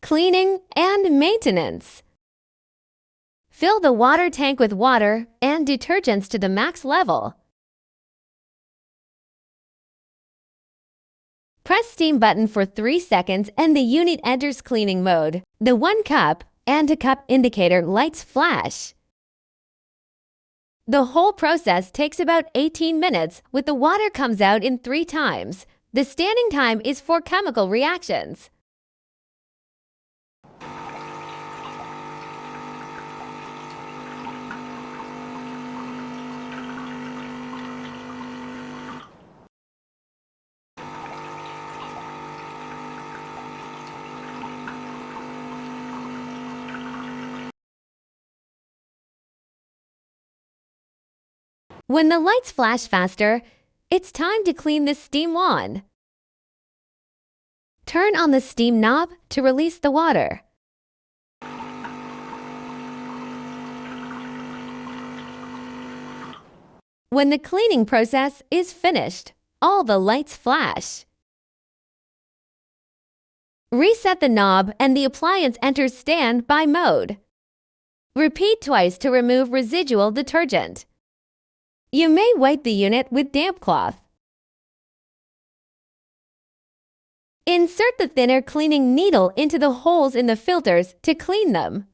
Cleaning and maintenance. Fill the water tank with water and detergents to the max level. Press steam button for 3 seconds and the unit enters cleaning mode. The 1 cup and a cup indicator lights flash. The whole process takes about 18 minutes, with the water comes out in 3 times. The standing time is for chemical reactions. When the lights flash faster, it's time to clean the steam wand. Turn on the steam knob to release the water. When the cleaning process is finished, all the lights flash. Reset the knob and the appliance enters standby mode. Repeat twice to remove residual detergent. You may wipe the unit with damp cloth. Insert the thinner cleaning needle into the holes in the filters to clean them.